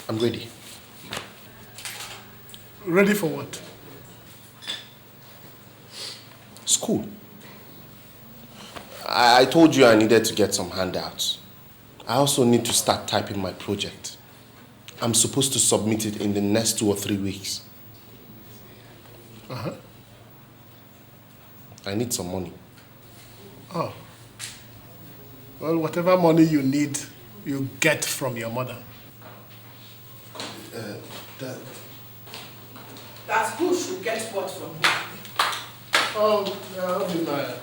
I'm ready. Ready for what? School. I told you I needed to get some handouts. I also need to start typing my project. I'm supposed to submit it in the next 2 or 3 weeks. Uh-huh. I need some money. Oh. Well, whatever money you need, you get from your mother. That's who should get what from you. Oh, I'll be my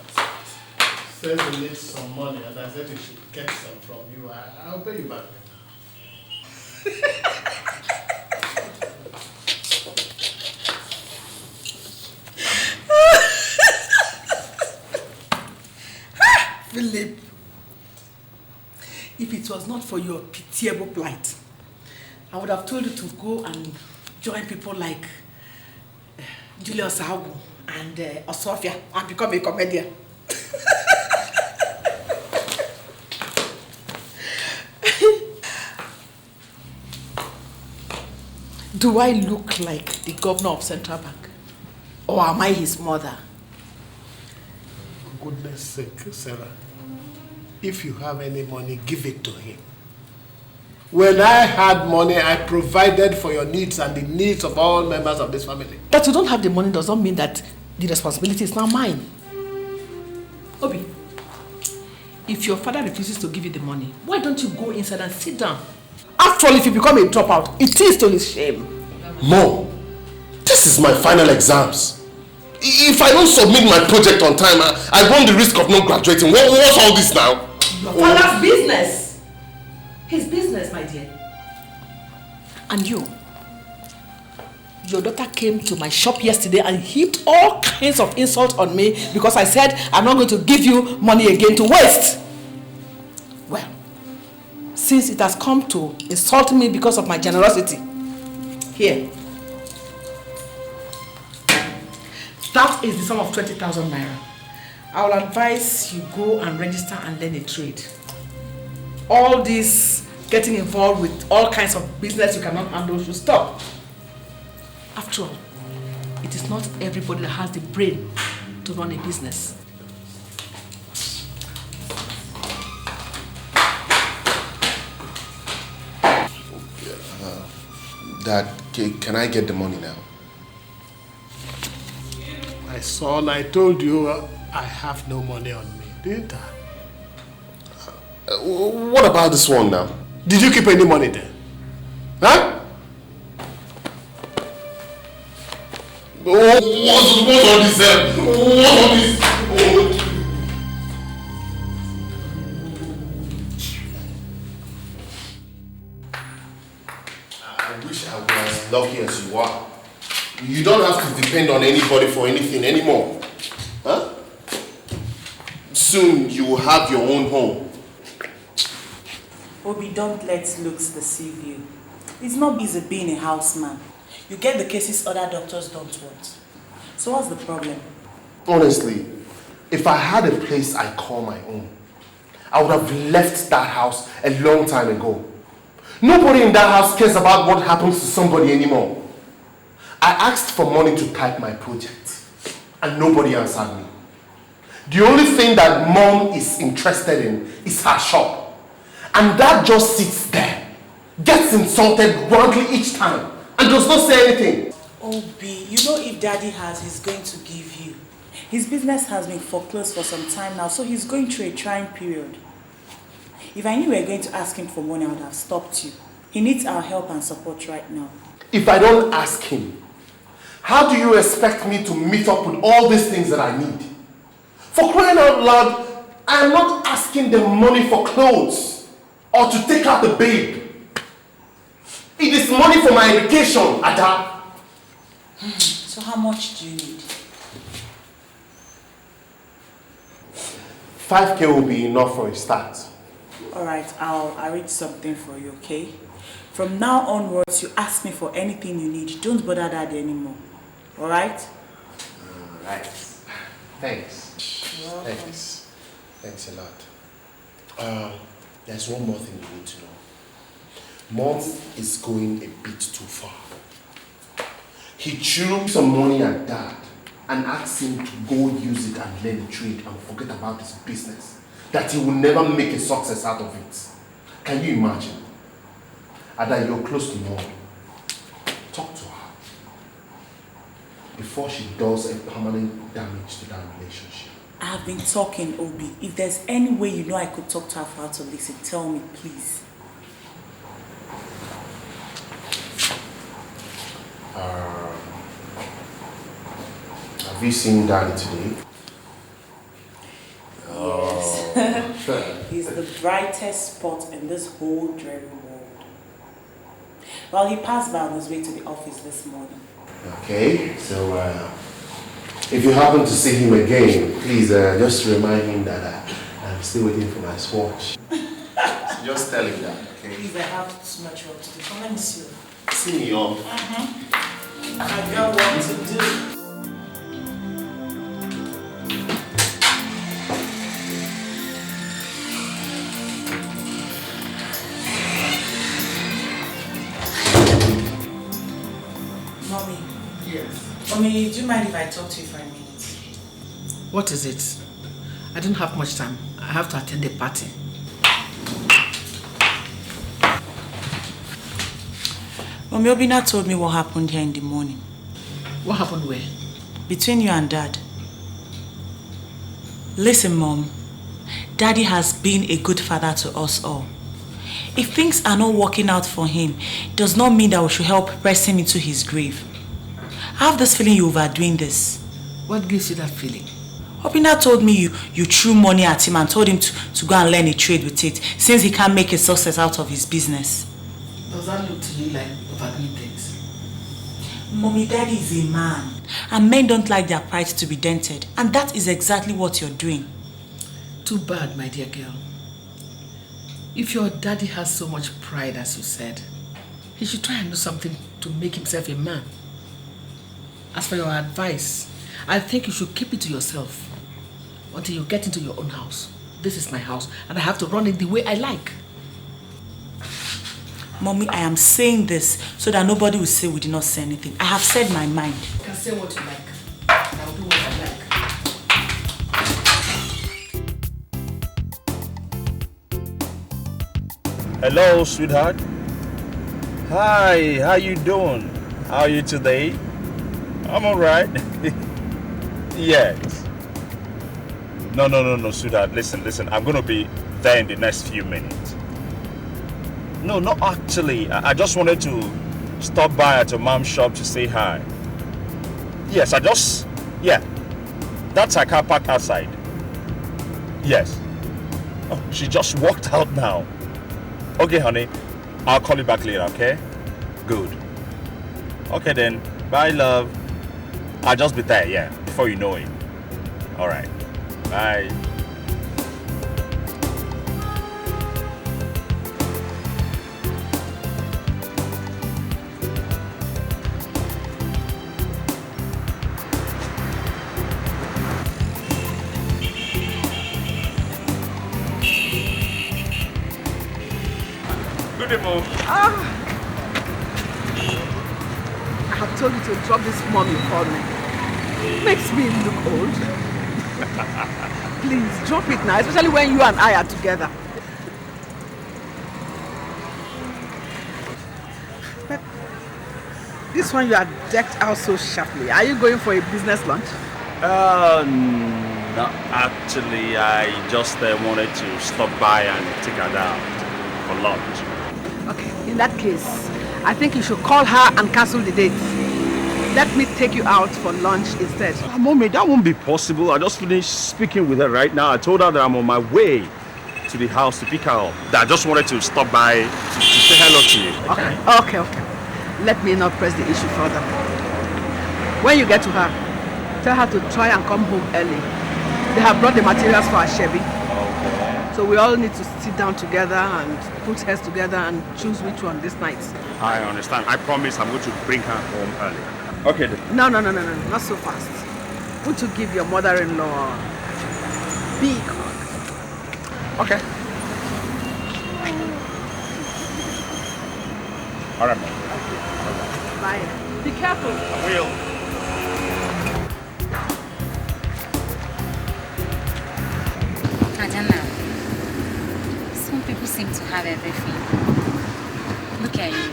says he needs some money and I said he should get some from you. I'll pay you back. Philip, if it was not for your pitiable plight, I would have told you to go and join people like Julius Agu and Osofia and become a comedian. Do I look like the governor of Central Bank? Or am I his mother? For goodness sake, Sarah, if you have any money, give it to him. When I had money, I provided for your needs and the needs of all members of this family. That you don't have the money does not mean that the responsibility is now mine. Obi, if your father refuses to give you the money, why don't you go inside and sit down? After all, if you become a dropout, it is to his shame. Mom, this is my final exams. If I don't submit my project on time, I run the risk of not graduating. What's all this now? Your father's business. His business, my dear. And you, your daughter came to my shop yesterday and heaped all kinds of insults on me because I said I'm not going to give you money again to waste. Well, since it has come to insulting me because of my generosity, here. That is the sum of 20,000 naira. I will advise you go and register and learn a trade. All this getting involved with all kinds of business you cannot handle should stop. After all, it is not everybody that has the brain to run a business. Dad, can I get the money now? My son, I told you I have no money on me, didn't I? What about this one now? Did you keep any money there? Huh? What's all this? What's all this? I wish I was as lucky as you are. You don't have to depend on anybody for anything anymore. Huh? Soon you will have your own home. Obi, don't let looks deceive you. It's not busy being a houseman. You get the cases other doctors don't want. So what's the problem? Honestly, if I had a place I call my own, I would have left that house a long time ago. Nobody in that house cares about what happens to somebody anymore. I asked for money to type my project, and nobody answered me. The only thing that Mom is interested in is her shop. And that just sits there, gets insulted roundly each time, and does not say anything. Obi, you know if Daddy has, he's going to give you. His business has been foreclosed for some time now, so he's going through a trying period. If I knew we were going to ask him for money, I would have stopped you. He needs our help and support right now. If I don't ask him, how do you expect me to meet up with all these things that I need? For crying out loud, I am not asking them money for clothes or to take out the babe. It is money for my education, Ada. So how much do you need? 5K will be enough for a start. Alright, I'll arrange something for you, okay? From now onwards, you ask me for anything you need. Don't bother Daddy anymore. Alright? Alright. Thanks. Thanks. Thanks a lot. There's one more thing you need to know. Mom is going a bit too far. He threw some money at Dad and asked him to go use it and learn a trade and forget about his business. That he will never make a success out of it. Can you imagine? Ada, you're close to Mom. Talk to her before she does a permanent damage to that relationship. I have been talking, Obi. If there's any way you know I could talk to her for her to listen, tell me, please. Have you seen Daddy today? Yes. He's the brightest spot in this whole dreary world. Well, he passed by on his way to the office this morning. Okay, so if you happen to see him again, please just remind him that I'm still waiting for my swatch. So just tell him that, okay? Please, I have too much work to do. Come, let me see you. See me off. I got work to do. Mommy. Yes. Mommy, do you mind if I talk to you for a minute? What is it? I don't have much time. I have to attend a party. Mommy, Obina told me what happened here in the morning. What happened where? Between you and Dad. Listen, Mom. Daddy has been a good father to us all. If things are not working out for him, it does not mean that we should help press him into his grave. I have this feeling you're overdoing this. What gives you that feeling? Obina told me you threw money at him and told him to go and learn a trade with it, since he can't make a success out of his business. Does that look to you like overdoing things? Mommy, Daddy is a man. And men don't like their pride to be dented. And that is exactly what you're doing. Too bad, my dear girl. If your daddy has so much pride, as you said, he should try and do something to make himself a man. As for your advice, I think you should keep it to yourself until you get into your own house. This is my house, and I have to run it the way I like. Mommy, I am saying this so that nobody will say we did not say anything. I have said my mind. You can say what you like. I will do what I like. Hello, sweetheart. Hi, how you doing? How are you today? I'm alright. Yes. No, sweetheart. Listen. I'm gonna be there in the next few minutes. No, not actually. I just wanted to stop by at your mom's shop to say hi. Yes, that's her car parked outside. Yes. Oh, she just walked out now. Okay, honey. I'll call you back later, okay? Good. Okay then. Bye, love. I'll just be there, yeah, before you know it. Alright. Bye. Good evening. I have told you to drop this mom you called me. Makes me look old. Please, drop it now, especially when you and I are together. But this one you are decked out so sharply. Are you going for a business lunch? No, actually, I just wanted to stop by and take her down for lunch. Okay, in that case, I think you should call her and cancel the date. Let me take you out for lunch instead. Mommy, that won't be possible. I just finished speaking with her right now. I told her that I'm on my way to the house to pick her up. That I just wanted to stop by to say hello to you. Okay. Let me not press the issue further. When you get to her, tell her to try and come home early. They have brought the materials for our Chevy. Okay. So we all need to sit down together and put heads together and choose which one this night. I understand. I promise I'm going to bring her home early. Okay then. No, not so fast. Want to give your mother-in-law a big hug. Okay. All right, man. Bye. Be careful. I will. Adana, some people seem to have everything. Look at you.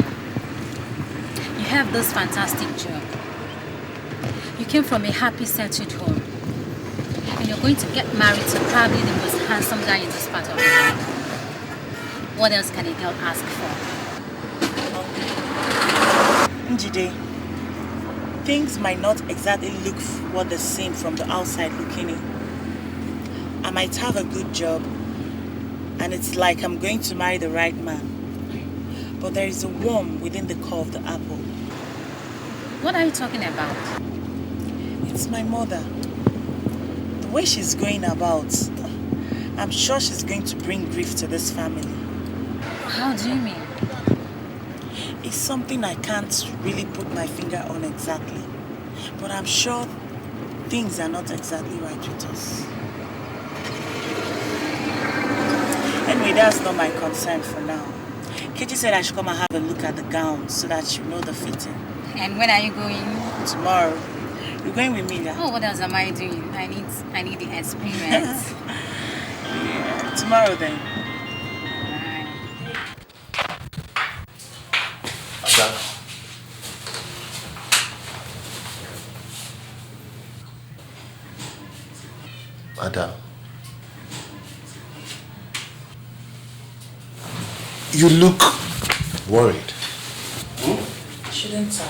You have this fantastic job. You came from a happy, settled home. And you're going to get married to probably the most handsome guy in this part of the world. What else can a girl ask for? Njide, things might not exactly look what they seem from the outside looking in. I might have a good job, and it's like I'm going to marry the right man. But there is a worm within the core of the apple. What are you talking about? It's my mother. The way she's going about, I'm sure she's going to bring grief to this family. How do you mean? It's something I can't really put my finger on exactly. But I'm sure things are not exactly right with us. Anyway, that's not my concern for now. Katie said I should come and have a look at the gown so that you know the fitting. And when are you going? Tomorrow. You're going with me, yeah? Oh, what else am I doing? I need the experience. Yeah, tomorrow then. Ada. Ada. You look worried. Shouldn't I?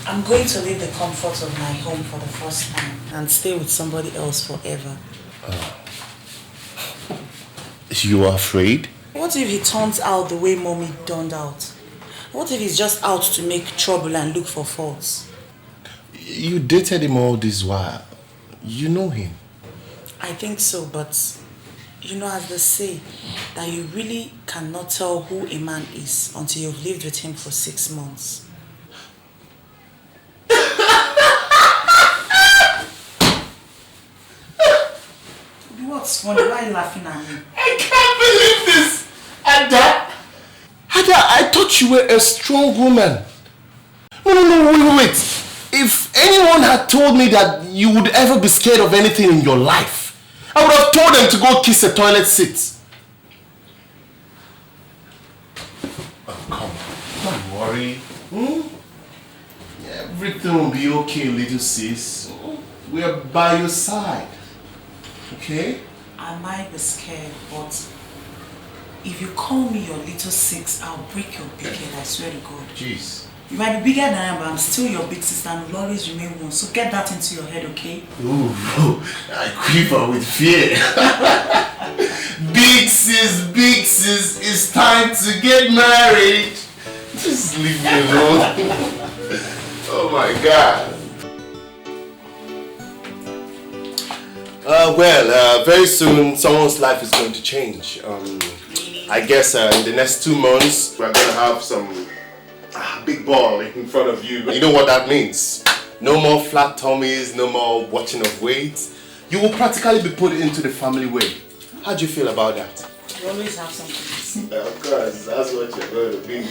I'm going to leave the comfort of my home for the first time and stay with somebody else forever. You are afraid? What if he turns out the way mommy turned out? What if he's just out to make trouble and look for faults? You dated him all this while. You know him. I think so, but you know, as they say, that you really cannot tell who a man is until you've lived with him for 6 months. What's funny? Why are you laughing at me? I can't believe this! Ada! Ada, I thought you were a strong woman. No, wait. If anyone had told me that you would ever be scared of anything in your life, I would have told them to go kiss a toilet seat. Oh, come on. Don't worry. Everything will be okay, little sis. We are by your side. Okay? I might be scared, but if you call me your little six, I'll break your big head, I swear to God. Jeez. You might be bigger than I am, but I'm still your big sister and will always remain one. So get that into your head, okay? Ooh, I quiver with fear. Big sis, it's time to get married. Just leave me alone. Oh my God. Very soon someone's life is going to change. I guess in the next 2 months we're going to have some big ball in front of you. You know what that means? No more flat tummies, no more watching of weight. You will practically be put into the family way. How do you feel about that? You always have something to say. Of course, that's what you're going to be.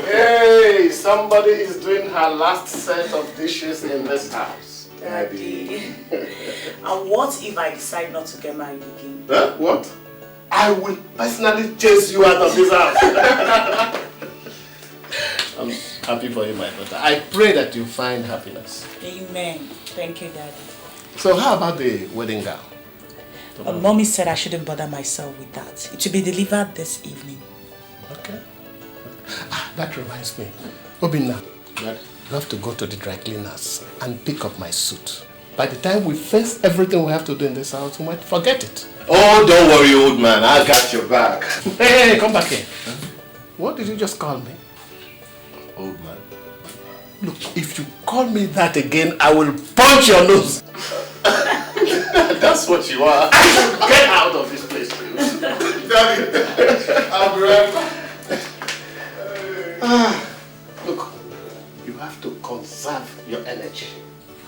Hey, somebody is doing her last set of dishes in this house. Daddy. And what if I decide not to get married again? Huh? What? I will personally chase you out of this house. I'm happy for you, my daughter. I pray that you find happiness. Amen. Thank you, Daddy. So how about the wedding gown? Mommy said I shouldn't bother myself with that. It will be delivered this evening. Okay. That reminds me. Obinna, you have to go to the dry cleaners and pick up my suit. By the time we face everything we have to do in this house, we might forget it. Oh, don't worry, old man. I got your back. Hey, come back here. Huh? What did you just call me? Old man. Look, if you call me that again, I will punch your nose. That's what you are. Get out of this place, please. Daddy, I'll be right back. Look, you have to conserve your energy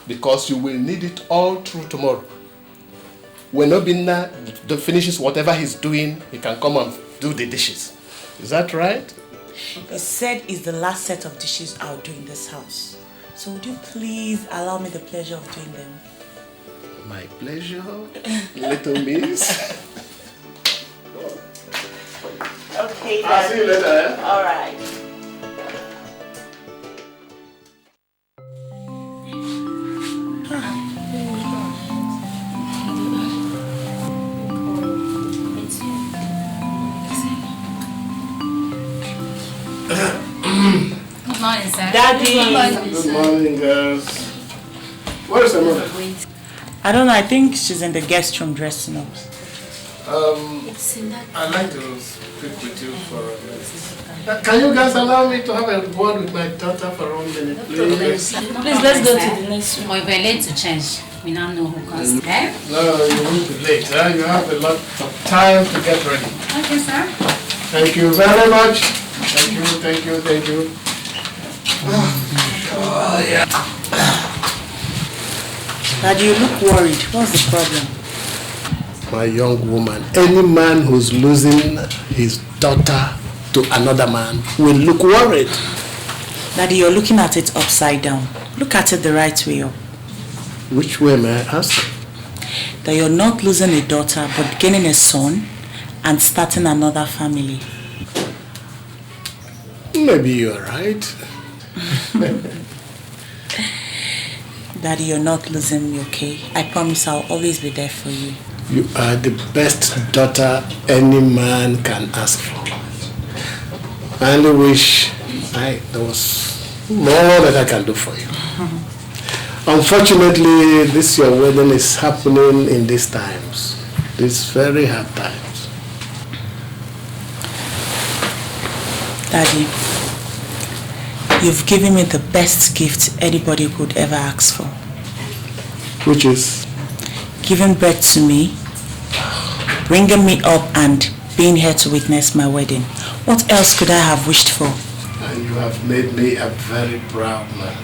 because you will need it all through tomorrow. When Obinna finishes whatever he's doing, he can come and do the dishes. Is that right? He said it's the last set of dishes I'll do in this house. So would you please allow me the pleasure of doing them? My pleasure, little miss. Okay, I'll see you later. Eh? All right. Good morning, sir. Daddy. Good morning, girls. Where is your mother? I don't know. I think she's in the guest room dressing up. I'd like to speak with you for a minute. Can you guys allow me to have a word with my daughter for 1 minute, please? Please, let's go to the next room. We're late to change. We now know who comes. Okay? No, you won't be late. Huh? You have a lot of time to get ready. Okay, sir. Thank you very much. Thank you, thank you, thank you. Oh, yeah. Daddy, you look worried. What's the problem? My young woman, any man who's losing his daughter to another man will look worried. Daddy, you're looking at it upside down. Look at it the right way up. Which way may I ask? That you're not losing a daughter, but gaining a son and starting another family. Maybe you're right. Daddy, you're not losing me, okay? I promise I'll always be there for you. You are the best daughter any man can ask for. I only wish there was more that I can do for you. Unfortunately, your wedding is happening in these times. These very hard times. Daddy, you've given me the best gift anybody could ever ask for. Which is? Giving birth to me, bringing me up and being here to witness my wedding. What else could I have wished for? And you have made me a very proud man.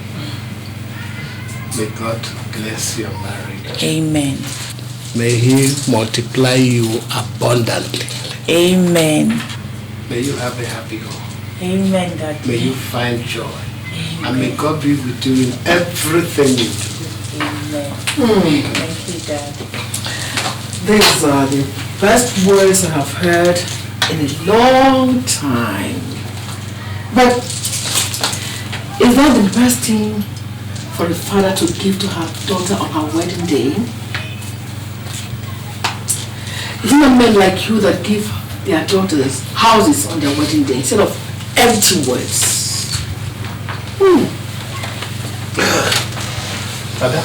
May God bless your marriage. Amen. May He multiply you abundantly. Amen. May you have a happy home. Amen, Daddy. May you find joy. Amen. And may God be with you in everything you do. Amen. Thank you, Daddy. These are the best words I have heard in a long time. But is that the best thing for a father to give to her daughter on her wedding day? Is it not men like you that give their daughters houses on their wedding day instead of empty words? Father,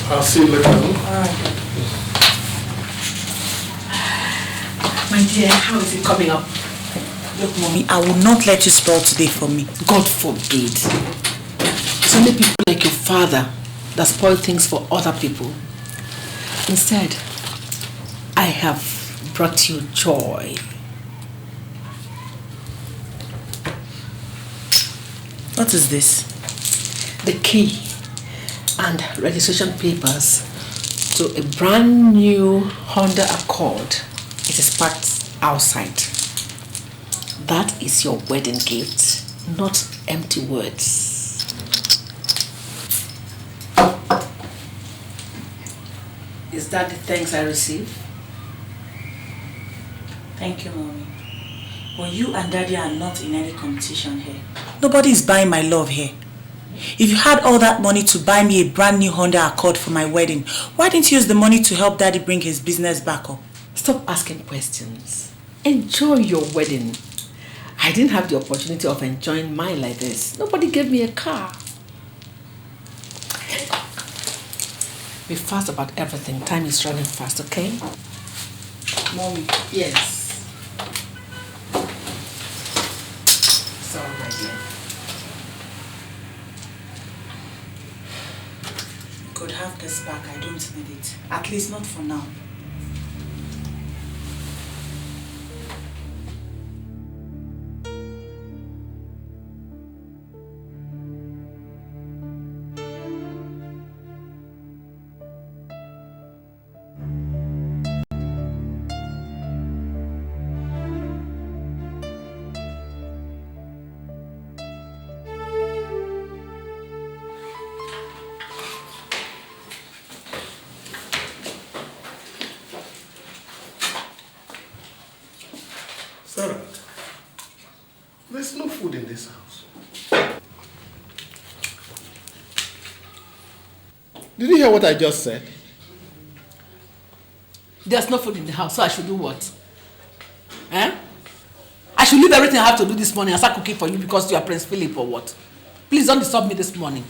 I'll see you later. Alright. My dear, how is it coming up? Look, Mommy, I will not let you spoil today for me. God forbid. It's only people like your father that spoil things for other people. Instead, I have brought you joy. What is this? The key and registration papers to a brand new Honda Accord. It is parked outside. That is your wedding gift, not empty words. Is that the thanks I receive? Thank you, Mommy. But you and Daddy are not in any competition here. Nobody is buying my love here. If you had all that money to buy me a brand new Honda Accord for my wedding, why didn't you use the money to help Daddy bring his business back up? Stop asking questions. Enjoy your wedding. I didn't have the opportunity of enjoying mine like this. Nobody gave me a car. Be fast about everything. Time is running fast, okay? Mommy. Yes. Sorry, my dear. You could have this back. I don't need it. At least not for now. Did you hear what I just said? There's no food in the house, so I should do what? Eh? I should leave everything I have to do this morning and start cooking for you because you are Prince Philip or what? Please don't disturb me this morning.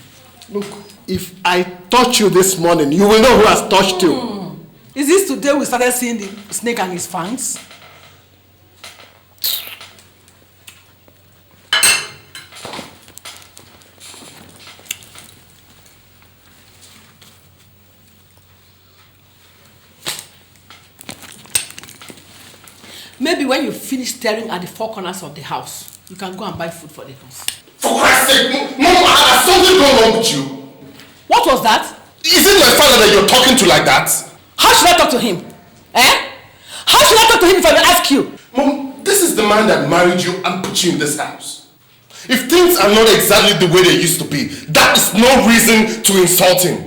Look, if I touch you this morning, you will know who has touched you. Is this today we started seeing the snake and his fangs? Maybe when you finish staring at the four corners of the house, you can go and buy food for the house. For Christ's sake, Mom, has something gone wrong with you? What was that? Is it my father that you're talking to like that? How should I talk to him? Eh? How should I talk to him if I may ask you? Mom, this is the man that married you and put you in this house. If things are not exactly the way they used to be, that is no reason to insult him.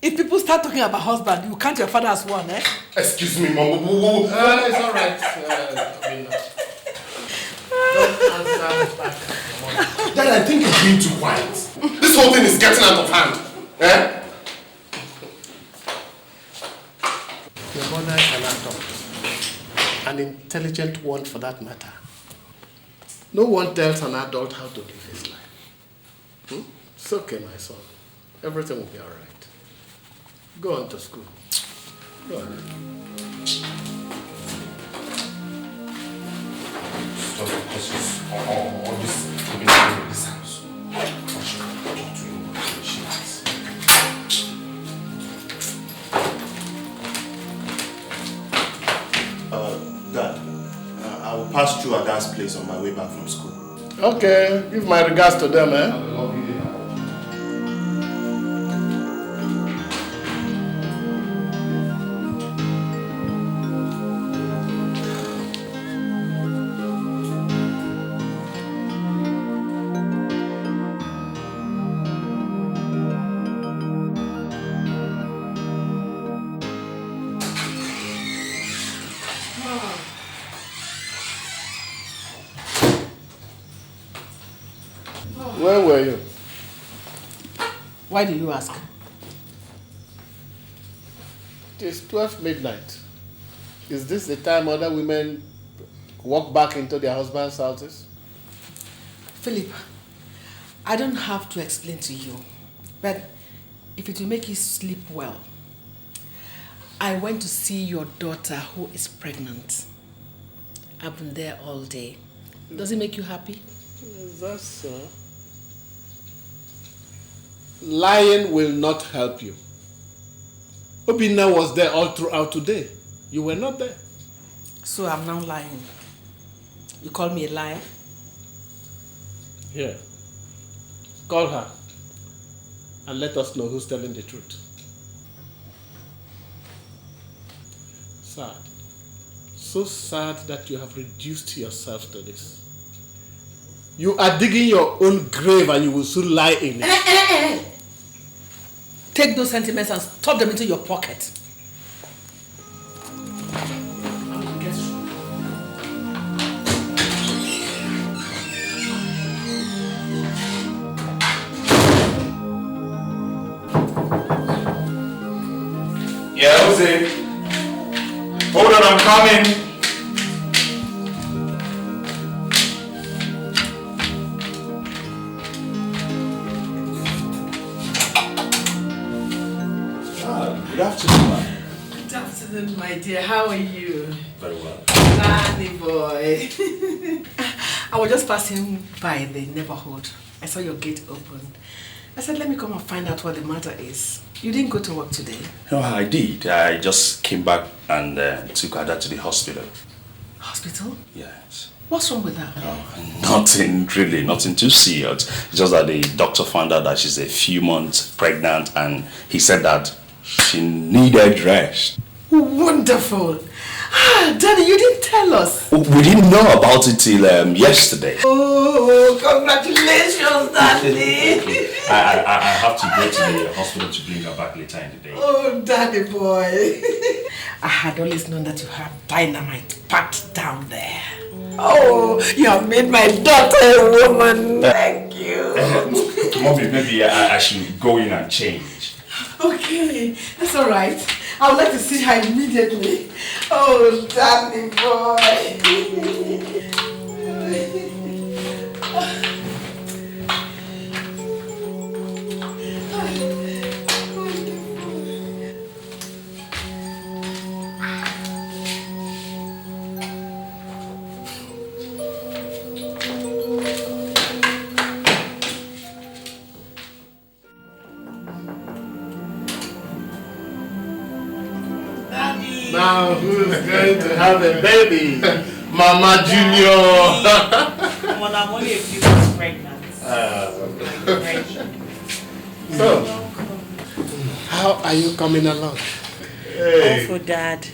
If people start talking about husband, you count your father as one, eh? Excuse me, Mom. It's all right. Dad, I think you're being too quiet. This whole thing is getting out of hand. Eh? Your mother is an adult. An intelligent one for that matter. No one tells an adult how to live his life. It's okay, my son. Everything will be all right. Go on to school. Go on. Just because she's all this in this house. I should talk to you when she is. Dad, I will pass through Aga's place on my way back from school. Okay, give my regards to them, eh? I love you. Where were you? Why do you ask? It is 12 midnight. Is this the time other women walk back into their husbands' houses? Philip, I don't have to explain to you, but if it will make you sleep well, I went to see your daughter who is pregnant. I've been there all day. Does it make you happy? That's so. Lying will not help you. Obinna was there all throughout today. You were not there. So I'm now lying. You call me a liar? Here. Call her and let us know who's telling the truth. Sad. So sad that you have reduced yourself to this. You are digging your own grave and you will soon lie in it. Take those sentiments and stuff them into your pocket. Yeah, Jose. Hold on, I'm coming. Good afternoon, ma'am. Good afternoon, my dear. How are you? Very well. Danny boy. I was just passing by the neighborhood. I saw your gate open. I said, let me come and find out what the matter is. You didn't go to work today? No, I did. I just came back and took Ada to the hospital. Hospital? Yes. What's wrong with her? Nothing really, nothing too serious. It's just that the doctor found out that she's a few months pregnant and he said that she needed rest. Wonderful. Daddy, you didn't tell us. We didn't know about it till yesterday. Oh, congratulations, Daddy. I have to go to the hospital to bring her back later in the day. Oh, Daddy boy. I had always known that you have dynamite packed down there. Oh, you have made my daughter a woman. Thank you. Mommy, maybe I should go in and change. Okay, that's all right. I would like to see her immediately. Oh, Daddy boy. Now who's going to have a baby? Mama Junior. Well, I'm only a few months pregnant. So, how are you coming along? Hey. Also, Dad,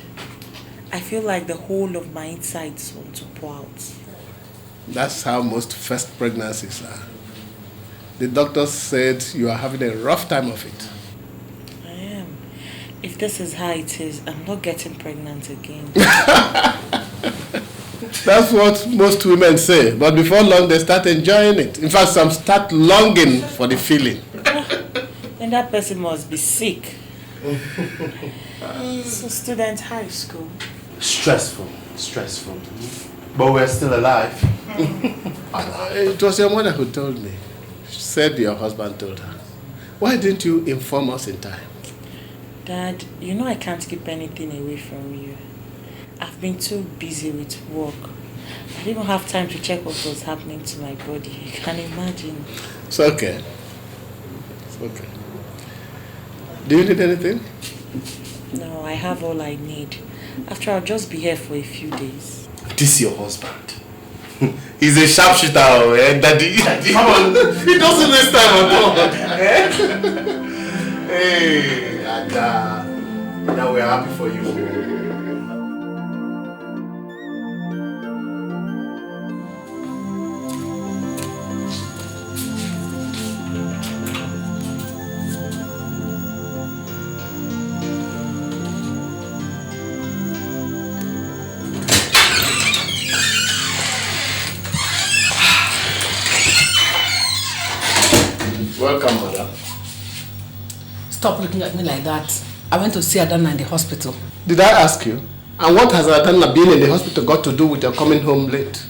I feel like the whole of my insides want to pour out. That's how most first pregnancies are. The doctor said you are having a rough time of it. I am. If this is how it is, I'm not getting pregnant again. That's what most women say, but before long they start enjoying it. In fact, some start longing for the feeling. Then that person must be sick. So, student high school. Stressful. But we're still alive. It was your mother who told me. She said your husband told her. Why didn't you inform us in time? Dad, you know I can't keep anything away from you. I've been too busy with work. I didn't even have time to check what was happening to my body. You can imagine. It's okay. Do you need anything? No, I have all I need. After I'll just be here for a few days. This is your husband. He's a sharpshooter, eh? Daddy. Come on. He doesn't waste time at all. Hey, Ada. Now we're happy for you. Welcome, madam. Stop looking at me like that. I went to see Adana in the hospital. Did I ask you? And what has Adana being in the hospital got to do with your coming home late?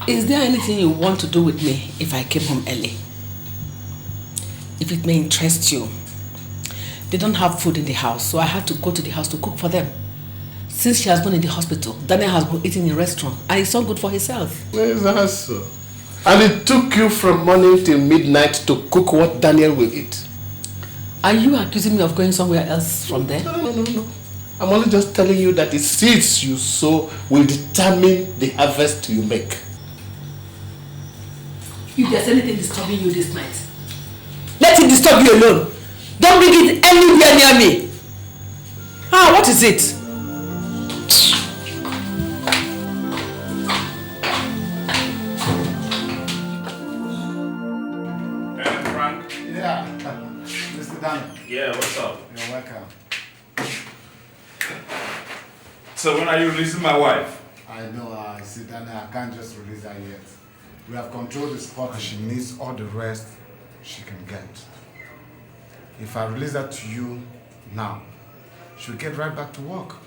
Is there anything you want to do with me if I came home early? If it may interest you, they don't have food in the house, so I had to go to the house to cook for them. Since she has been in the hospital, Daniel has been eating in a restaurant, and it's not good for his health. Is that so? And it took you from morning till midnight to cook what Daniel will eat? Are you accusing me of going somewhere else from there? No. I'm only just telling you that the seeds you sow will determine the harvest you make. If there's anything disturbing you this night, let it disturb you alone. Don't bring it anywhere near me. What is it? Yeah, what's up? You're welcome. So when are you releasing my wife? I know, see, Daniel, I can't just release her yet. We have controlled the spot and she needs all the rest she can get. If I release her to you now, she'll get right back to work.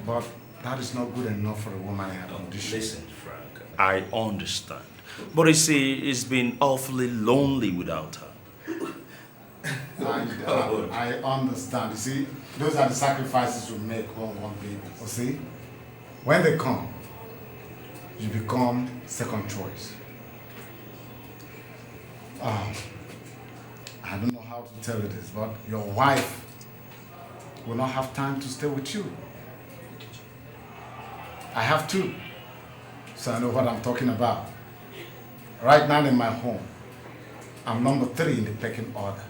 But that is not good enough for a woman in her condition. Listen, Frank, I understand. But you see, it's been awfully lonely without her. And I understand. You see, those are the sacrifices we make when we want baby. You see, when they come, you become second choice. I don't know how to tell you this, but your wife will not have time to stay with you. I have two, so I know what I'm talking about. Right now in my home, I'm number 3 in the pecking order.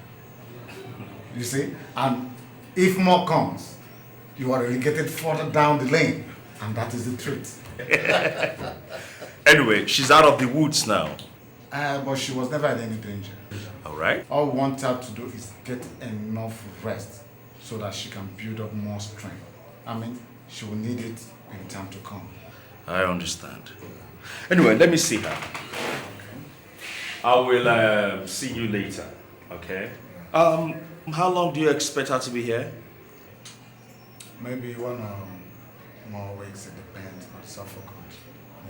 You see? And if more comes, you are relegated further down the lane. And that is the truth. Anyway, she's out of the woods now. But she was never in any danger. Alright. All we want her to do is get enough rest so that she can build up more strength. I mean, she will need it in time to come. I understand. Anyway, let me see her. I will see you later, okay? How long do you expect her to be here? Maybe 1 or more weeks, it depends, but it's all for good.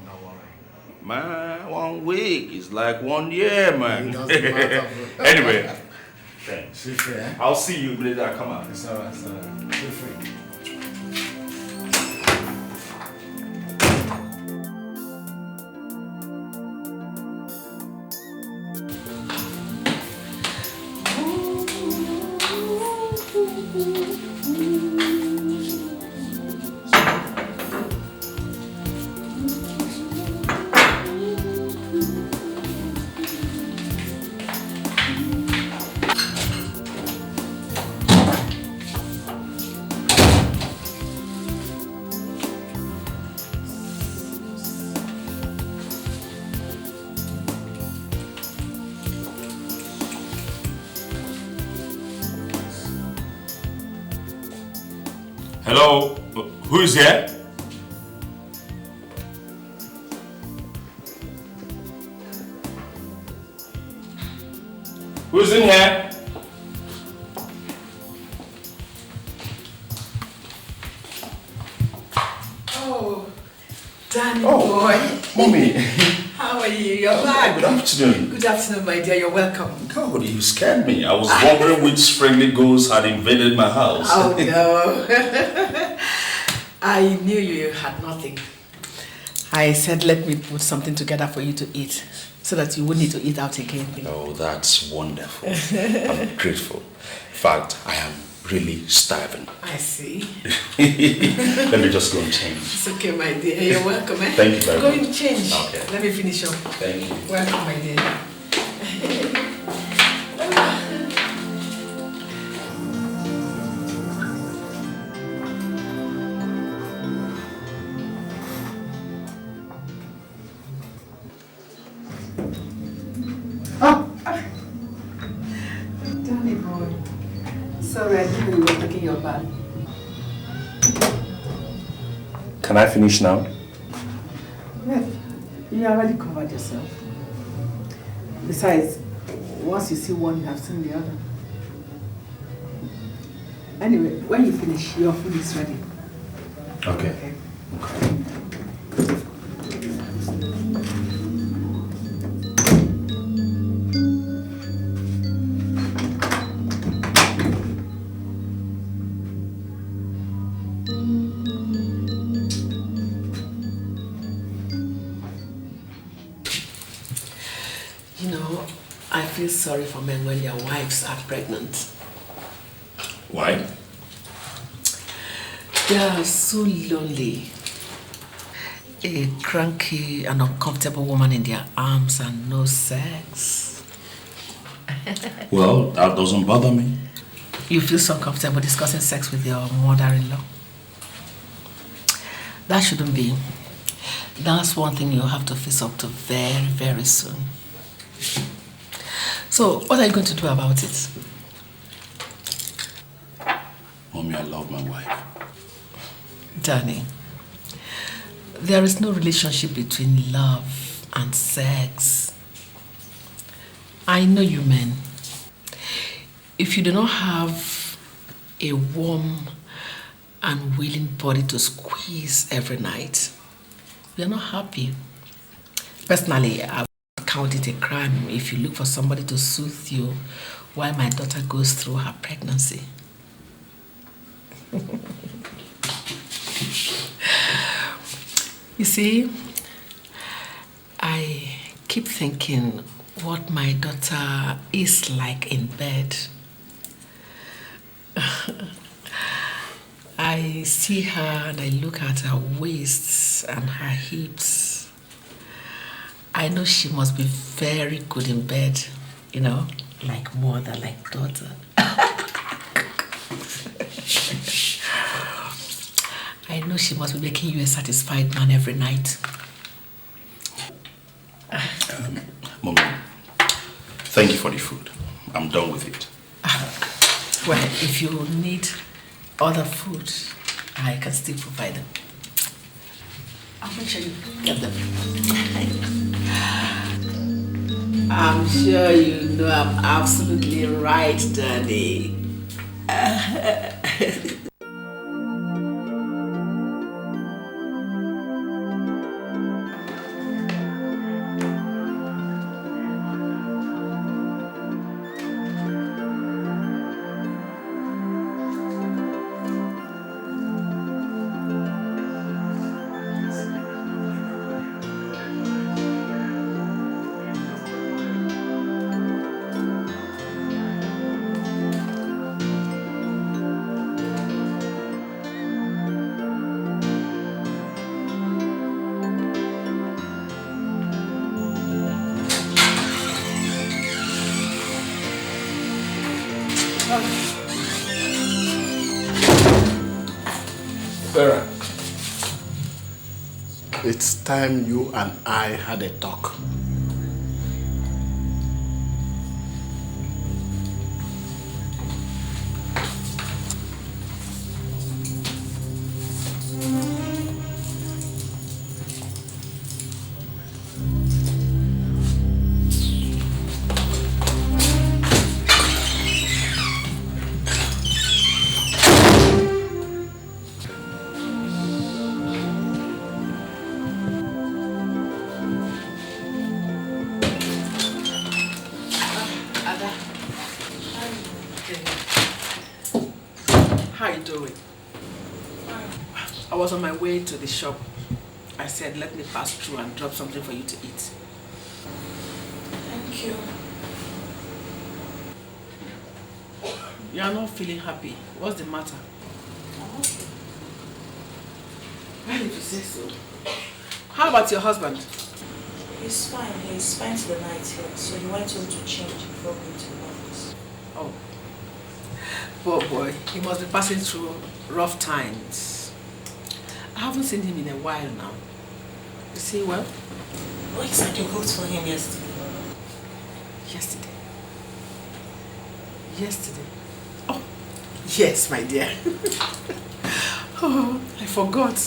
Don't worry. Man, 1 week is like 1 year, man. It doesn't matter, bro. Anyway, thanks. Feel free, eh? I'll see you later. I come out. It's alright, feel free. Hello? Who is here? Who's in here? Oh, Danny boy. Mommy. How are you? You're back. Good afternoon. Good afternoon, my dear. You're welcome. God, you scared me. I was wondering which friendly ghost had invaded my house. Oh, no. I knew you had nothing. I said, let me put something together for you to eat so that you wouldn't need to eat out again. Oh, that's wonderful. I'm grateful. In fact, I am really starving. I see. Let me just go and change. It's okay, my dear. You're welcome. Eh? Thank you very much. Go and change. Okay. Let me finish up. Thank you. Welcome, my dear. Danny boy. Sorry, I didn't know you were taking your bath. Can I finish now? Well, you already covered yourself. Besides, once you see one, you have seen the other. Anyway, when you finish, your food is ready. Okay. You know, I feel sorry for men when their wives are pregnant. Why? They are so lonely. A cranky and uncomfortable woman in their arms and no sex. Well, that doesn't bother me. You feel so comfortable discussing sex with your mother-in-law? That shouldn't be. That's one thing you'll have to face up to very, very soon. So, what are you going to do about it? Mommy, I love my wife. Danny, there is no relationship between love and sex. I know you men. If you do not have a warm and willing body to squeeze every night, you're not happy. Personally, I would count it a crime if you look for somebody to soothe you while my daughter goes through her pregnancy. You see, I keep thinking what my daughter is like in bed. I see her and I look at her waists and her hips. I know she must be very good in bed, you know, like mother, like daughter. I know she must be making you a satisfied man every night. Mommy, thank you for the food. I'm done with it. Well, if you need other food, I can still provide them. I'll make sure you get them. I'm sure you know I'm absolutely right, Daddy. Sarah, it's time you and I had a talk. I was on my way to the shop. I said, let me pass through and drop something for you to eat. Thank you. You are not feeling happy. What's the matter? I'm okay. Well, if you say so. How about your husband? He's fine. He spent the night here, so he went home to change before going to the office. Oh. Poor boy. He must be passing through rough times. I haven't seen him in a while now. Is he well? Oh, he said you cooked for him yesterday. Yesterday? Yesterday? Oh, yes, my dear. Oh, I forgot.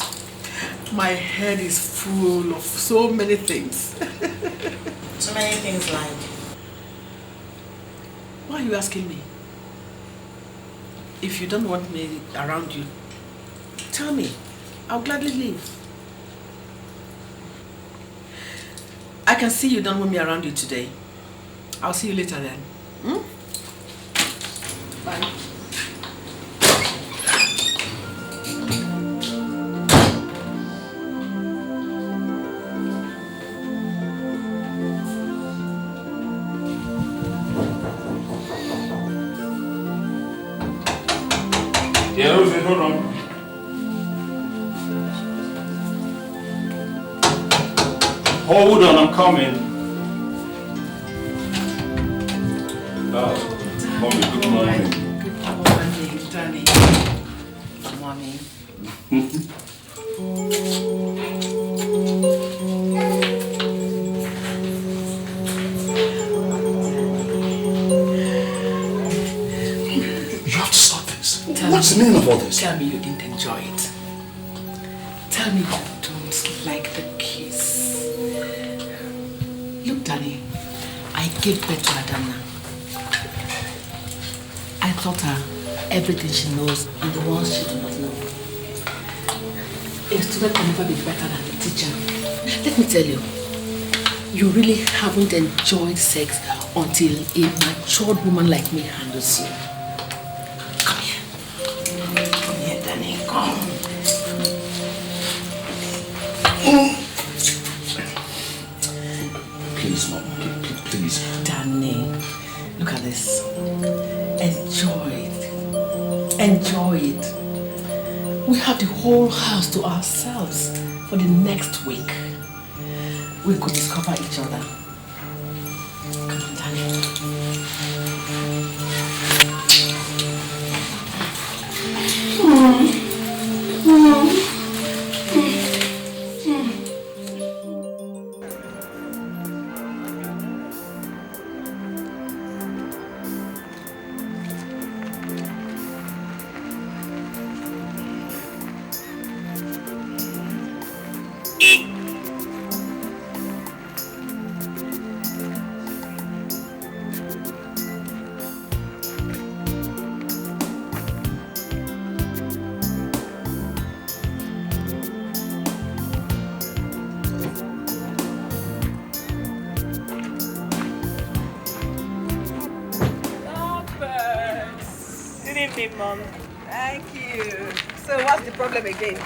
My head is full of so many things. So many things like? Why are you asking me? If you don't want me around you, tell me. I'll gladly leave. I can see you don't want me around you today. I'll see you later then. Hmm? Bye. Yeah, hold on. Hold on, I'm coming. Oh, Mommy, good morning. Good morning, Danny. Good morning. You have to stop this. What's the meaning of all this? Tell me you didn't enjoy it. Tell me you don't like the kiss. Look, Danny, I gave birth to Adana. I taught her everything she knows and the ones she does not know. A student can never be better than the teacher. Let me tell you, you really haven't enjoyed sex until a matured woman like me handles you. Come here. Come here, Danny. Come. Please, Mom. Please. Danny, look at this. Enjoy it. Enjoy it. We have the whole house to ourselves for the next week. We could discover each other. Come on, Danny. Mm. evening, Mom. Thank you. So what's the problem again?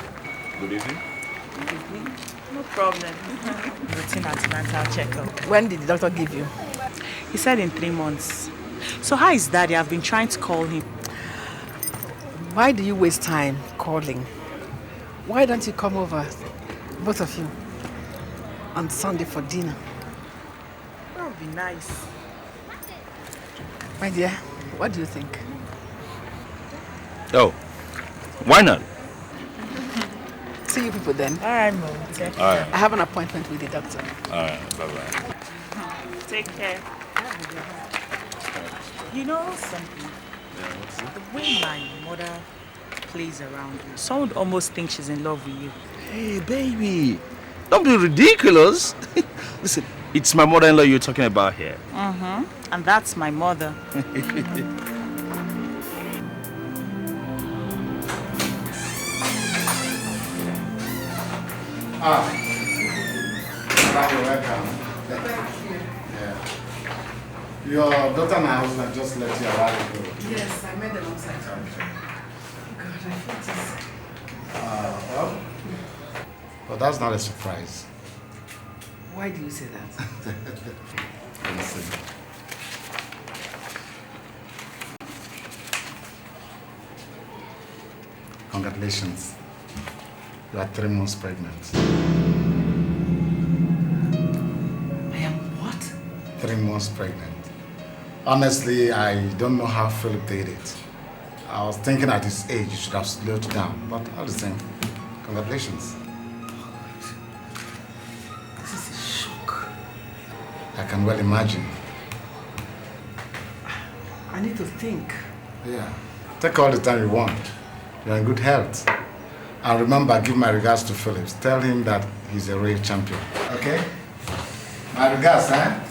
Good evening. No problem. Routine antenatal checkup. When did the doctor give you? He said in 3 months. So how is Daddy? I've been trying to call him. Why do you waste time calling? Why don't you come over, both of you, on Sunday for dinner? That would be nice. My dear, what do you think? Oh, why not? See you people then. All right, Mom. Take care. All right. I have an appointment with the doctor. All right. Bye-bye. Take care. You know something? The way my mother plays around you, someone would almost think she's in love with you. Hey, baby. Don't be ridiculous. Listen, it's my mother-in-law you're talking about here. And that's my mother. You're welcome. Thank you. Yeah. Your daughter and her husband just let you a while ago. Yes, I met them outside. Okay. God, I felt this. Well, that's not a surprise. Why do you say that? Listen. Congratulations. You are 3 months pregnant. I am what? 3 months pregnant. Honestly, I don't know how Philip did it. I was thinking at his age, you should have slowed down. But all the same, congratulations. This is a shock. I can well imagine. I need to think. Yeah. Take all the time you want. You're in good health. And remember, give my regards to Phillips. Tell him that he's a real champion. Okay? My regards, eh?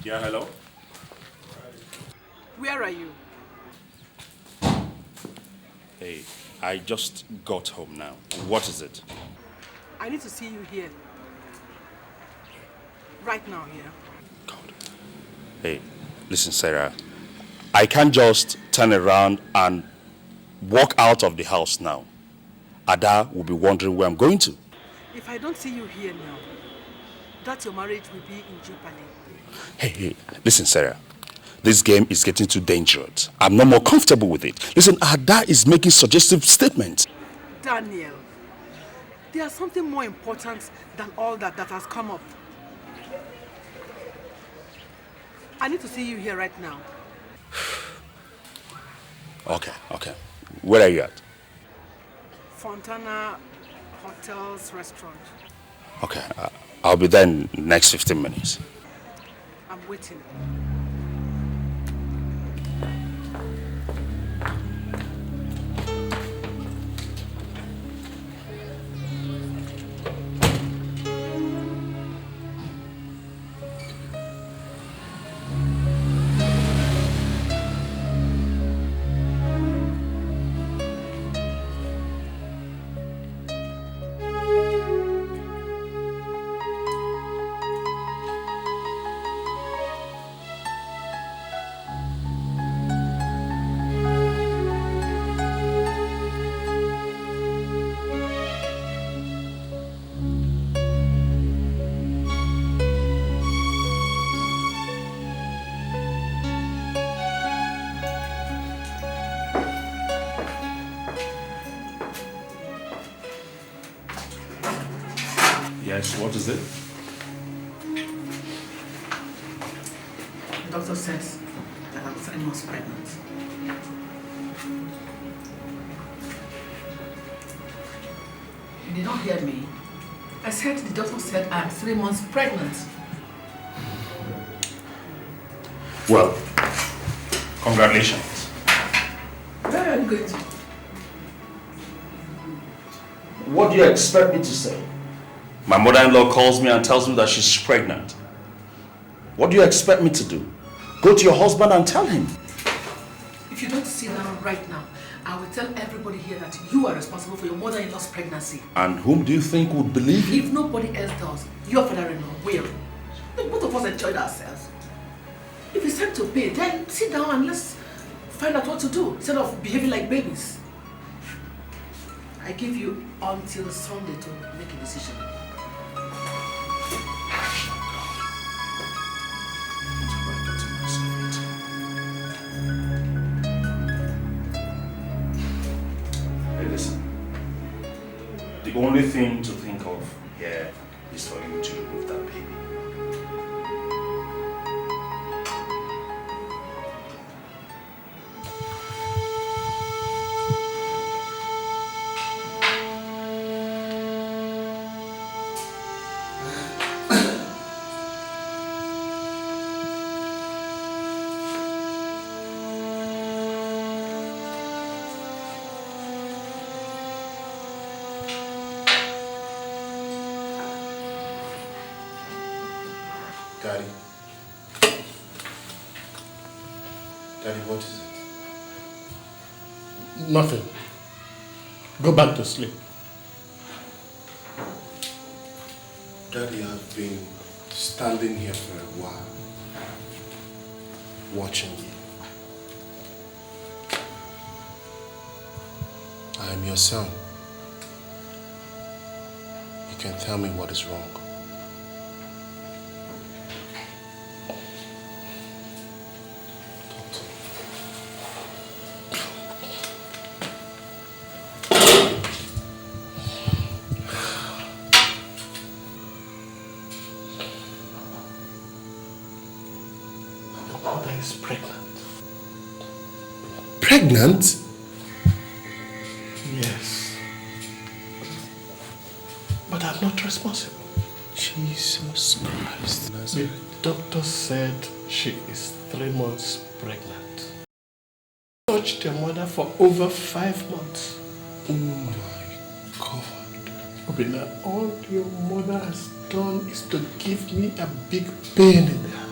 Yeah, hello? Where are you? Hey, I just got home now. What is it? I need to see you here. Right now, here. God. Hey, listen, Sarah. I can't just turn around and walk out of the house now. Ada will be wondering where I'm going to. If I don't see you here now, that your marriage will be in jeopardy. Hey, listen, Sarah. This game is getting too dangerous. I'm no more comfortable with it. Listen, Ada is making suggestive statements. Daniel, there's something more important than all that has come up. I need to see you here right now. Okay. Where are you at? Fontana Hotels Restaurant. Okay, I'll be there in the next 15 minutes. I'm waiting. Yes, what is it? The doctor says that I'm 3 months pregnant. You did not hear me. I said the doctor said I'm 3 months pregnant. Well, congratulations. Where are you going to? What do you expect me to say? My mother-in-law calls me and tells me that she's pregnant. What do you expect me to do? Go to your husband and tell him. If you don't sit down right now, I will tell everybody here that you are responsible for your mother-in-law's pregnancy. And whom do you think would believe you? If nobody else does, your father-in-law will. Both of us enjoyed ourselves. If it's time to pay, then sit down and let's find out what to do instead of behaving like babies. I give you until Sunday to make a decision. Hey, listen. The only thing to think of here is for you to remove that baby. Daddy. Daddy, what is it? Nothing. Go back to sleep. Daddy, I've been standing here for a while, watching you. I am your son. You can tell me what is wrong. Pregnant? Yes. But I'm not responsible. Jesus Christ. The doctor said she is 3 months pregnant. Touched your mother for over 5 months. Oh my God. Obina, all your mother has done is to give me a big pain in the heart.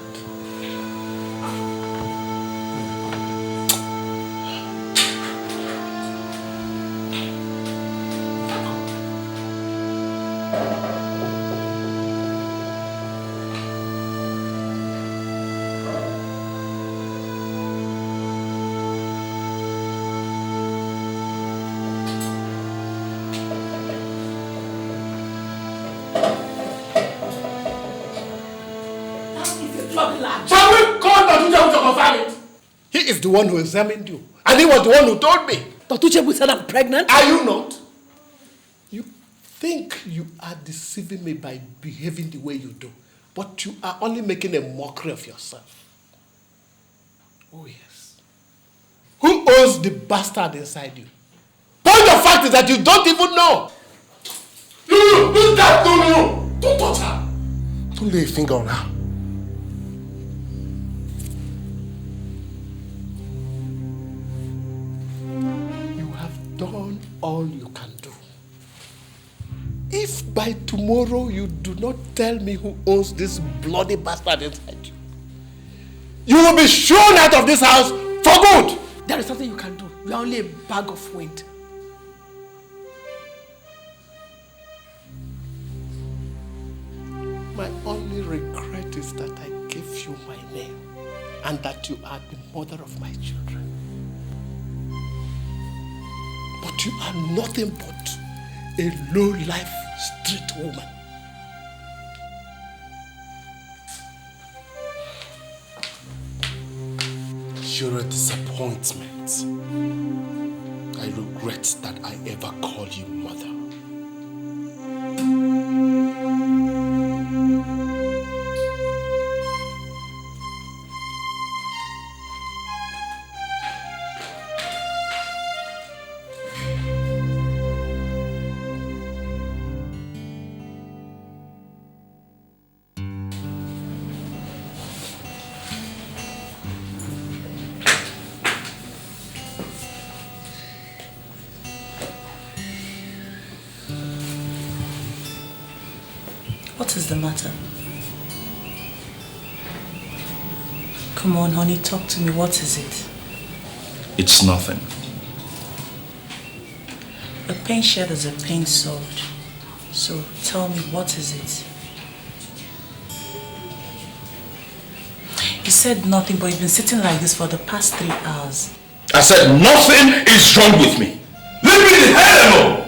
He is the one who examined you. And he was the one who told me. Dr. Chebu said I'm pregnant. Are you not? You think you are deceiving me by behaving the way you do. But you are only making a mockery of yourself. Oh yes. Who owns the bastard inside you? Point of fact is that you don't even know. Who's that? No. Don't touch her. Don't lay a finger on her. Done all you can do. If by tomorrow you do not tell me who owns this bloody bastard inside you, you will be shown out of this house for good. There is nothing you can do. You are only a bag of wind. My only regret is that I gave you my name and that you are the mother of my children. But you are nothing but a low-life street woman. You're a disappointment. I regret that I ever called you mother. What is the matter? Come on, honey, talk to me. What is it? It's nothing. A pain shared is a pain solved. So tell me, what is it? You said nothing, but you've been sitting like this for the past 3 hours. I said nothing is wrong with me. Leave me the hell alone!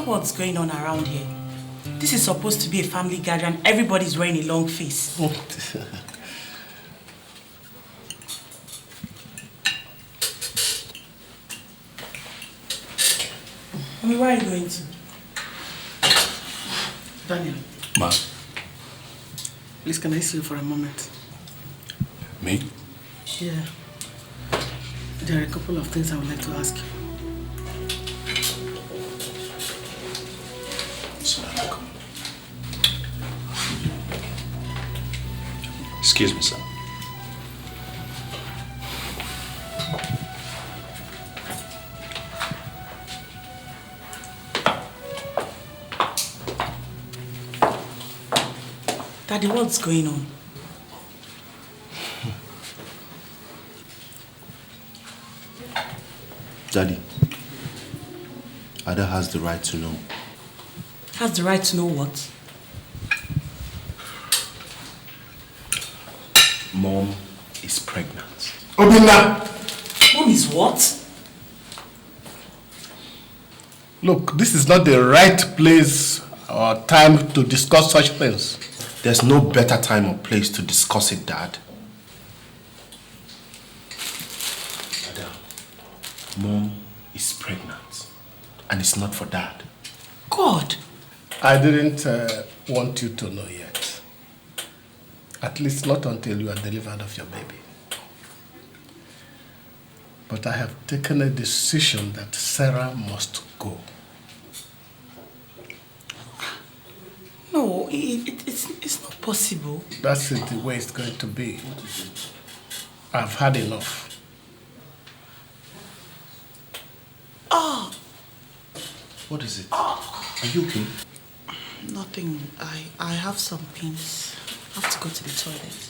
What's going on around here? This is supposed to be a family gathering. Everybody's wearing a long face. Mommy, where are you going to? Daniel. Ma. Please, can I see you for a moment? Me? Yeah. There are a couple of things I would like to ask you. Excuse me, sir. Daddy, what's going on? Daddy, Ada has the right to know. Has the right to know what? Mom is pregnant. Obinna! Mom is what? Look, this is not the right place or time to discuss such things. There's no better time or place to discuss it, Dad. Ada, Mom is pregnant. And it's not for Dad. God! I didn't want you to know yet. At least not until you are delivered of your baby. But I have taken a decision that Sarah must go. No, it's not possible. That's it, the way it's going to be. I've had enough. Oh! What is it? Are you okay? Nothing. I have some pains. I have to go to the toilet.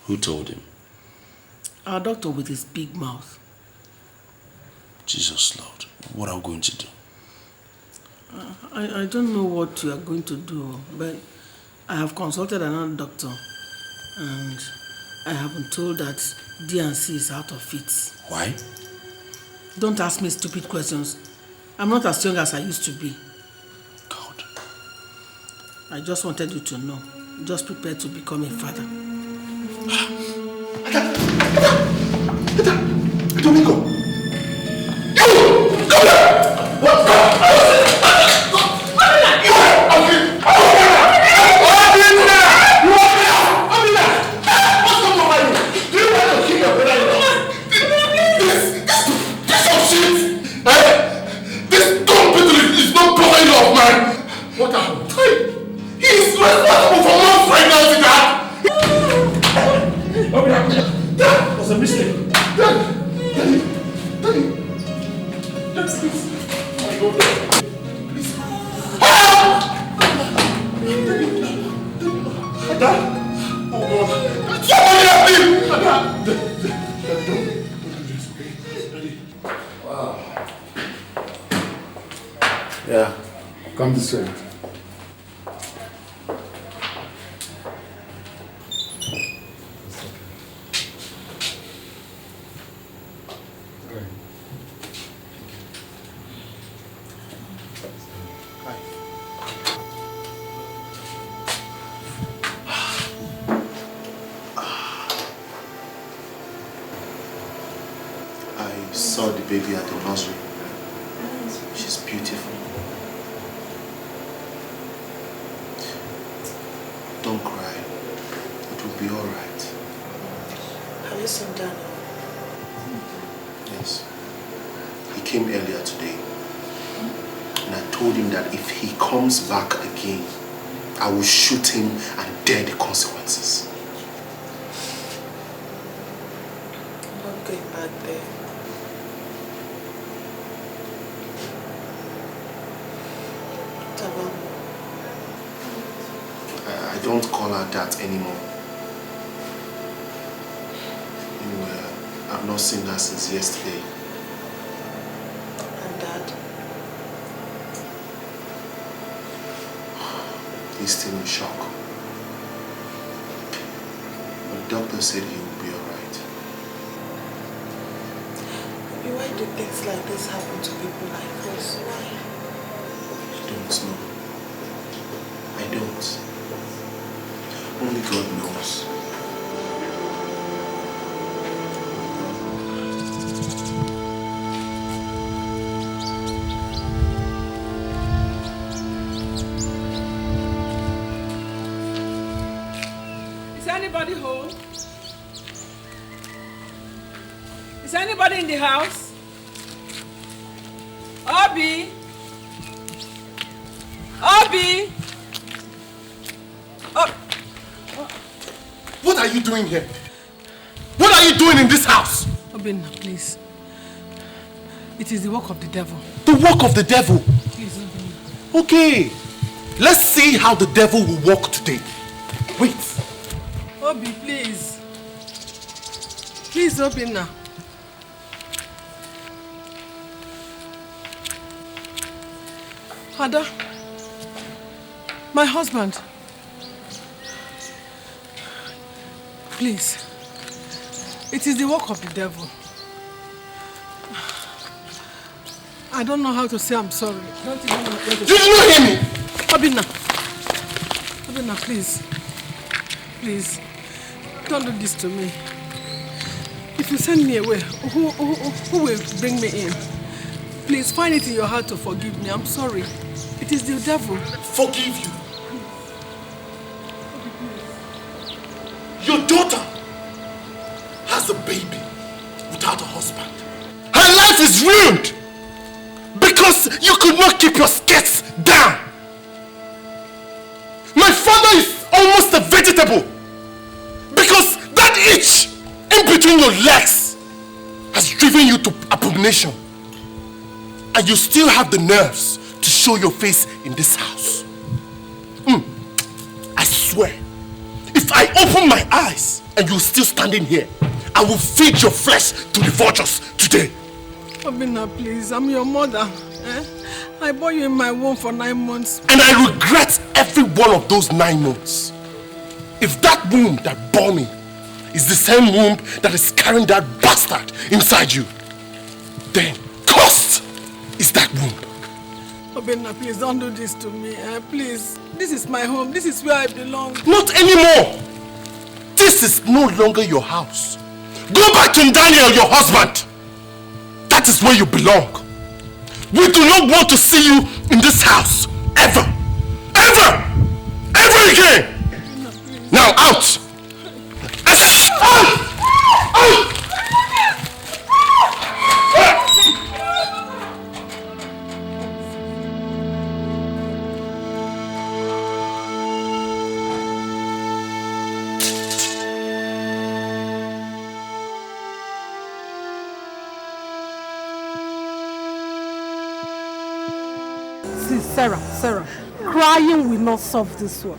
Who told him? Our doctor with his big mouth. Jesus Lord, what are we going to do? I don't know what you are going to do, but I have consulted another doctor and I have been told that D&C is out of it. Why? Don't ask me stupid questions. I'm not as young as I used to be. God. I just wanted you to know. Just prepare to become a father. Domingo! You! Come here! What happened? He's responsible for Mom's pregnancy, Dad! That was a mistake. Daddy, please. My God, please. Dad! Oh God. Somebody help me! Dad, don't do this, okay? Daddy. Wow. Yeah, come this way. You saw the baby at the nursery. She's beautiful. Don't cry. It will be alright. Have you seen Daniel? Yes. He came earlier today. And I told him that if he comes back again, I will shoot him and bear the consequences. I'm not going back there. I don't call her that anymore. Anyway, I've not seen her since yesterday. And Dad? He's still in shock. But the doctor said he will be alright. Why do things like this happen to people like us? Why? I don't know. I don't. Only God knows. Is anybody home? Is anybody in the house? Obi? Obi? What are you doing here? What are you doing in this house? Obinna, please. It is the work of the devil. The work of the devil? Please, Obinna. Okay. Let's see how the devil will walk today. Wait. Obi, please. Please, Obinna. Ada, my husband. Please. It is the work of the devil. I don't know how to say I'm sorry. Don't even know where to Did you not hear me? Obinna. Obinna, please. Please. Don't do this to me. If you send me away, who will bring me in? Please find it in your heart to forgive me. I'm sorry. It is the devil. Forgive you? Your daughter has a baby without a husband. Her life is ruined because you could not keep your skirts down. My father is almost a vegetable because that itch in between your legs has driven you to abomination. And you still have the nerves to show your face in this house. I swear, if I open my eyes and you're still standing here, I will feed your flesh to the vultures today. Obinna, please, I'm your mother. I bore you in my womb for 9 months. And I regret every one of those 9 months. If that womb that bore me is the same womb that is carrying that bastard inside you, then cursed is that womb. Obinna, please don't do this to me. Please, this is my home. This is where I belong. Not anymore. This is no longer your house. Go back to Daniel, your husband. That is where you belong. We do not want to see you in this house. Ever. Ever. Ever again. Now out. Sarah, crying will not solve this one.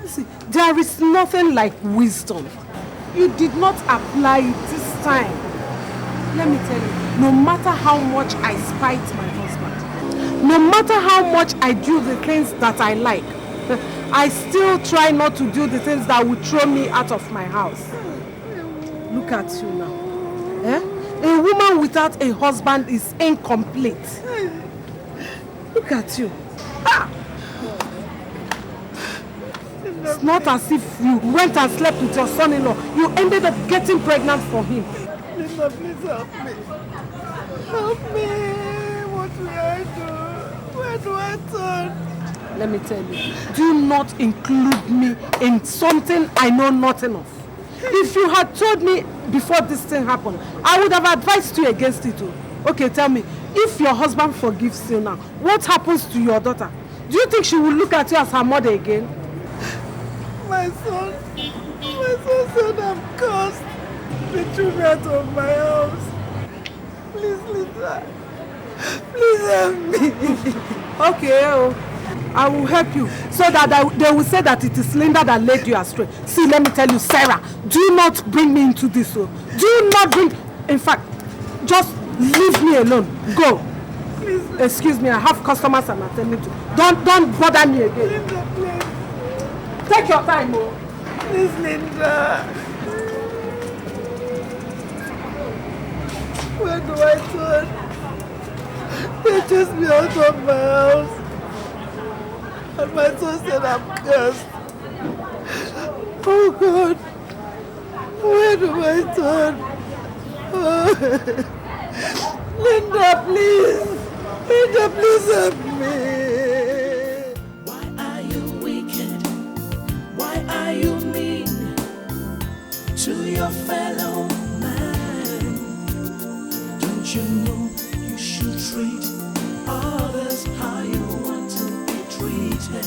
See, there is nothing like wisdom. You did not apply it this time. Let me tell you, no matter how much I spite my husband, no matter how much I do the things that I like, I still try not to do the things that would throw me out of my house. Look at you now. A woman without a husband is incomplete. Look at you. It's not as if you went and slept with your son-in-law. You ended up getting pregnant for him. Linda, please help me. Help me. What will I do? Where do I turn? Let me tell you, do not include me in something I know nothing of. If you had told me before this thing happened, I would have advised you against it too. Okay, tell me, if your husband forgives you now, what happens to your daughter? Do you think she will look at you as her mother again? My son said I'm cursed. They threw me out of my house. Please, Linda. Please help me. Okay, I will help you so that they will say that it is Linda that led you astray. See, let me tell you, Sarah, do not bring me into this. Do not bring... In fact, just leave me alone. Go. Please. Excuse me, I have customers I'm attending to. Don't bother me again. Linda, please. Take your time, Please, Linda. Where do I turn? They chased me out of my house. And my son said I'm cursed. Oh God. Where do I turn? Oh. Linda, please. Linda, please help me. Why are you wicked? Why are you mean to your fellow man? Don't you know you should treat others how you want to be treated?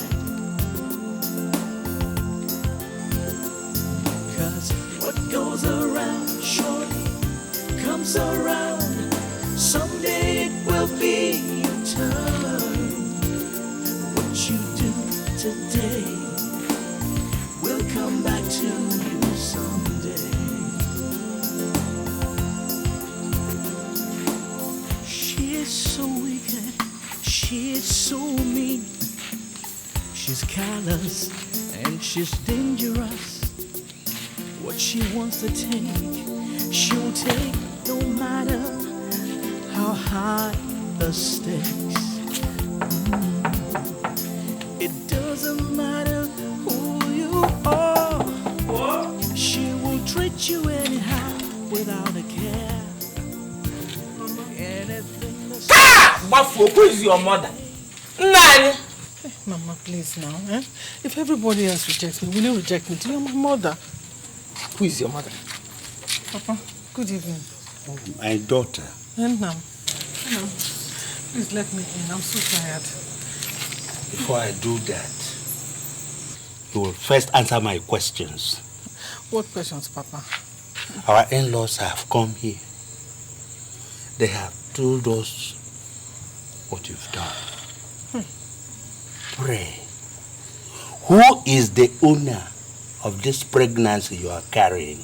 'Cause what goes around surely comes around. Someday it will be your turn. What you do today will come back to you someday. She is so wicked, she is so mean. She's callous and she's dangerous. What she wants to take, she'll take no matter how high the stakes. It doesn't matter who you are. She will treat you anyhow without a care. Anything that's... Bafu, who is your mother? Nani? Mama, please now. If everybody else rejects me, will you reject me? Do you know my mother? Who is your mother? Papa, good evening. My daughter. And now, please let me in. I'm so tired. Before I do that, you will first answer my questions. What questions, Papa? Our in-laws have come here. They have told us what you've done. Pray. Who is the owner of this pregnancy you are carrying?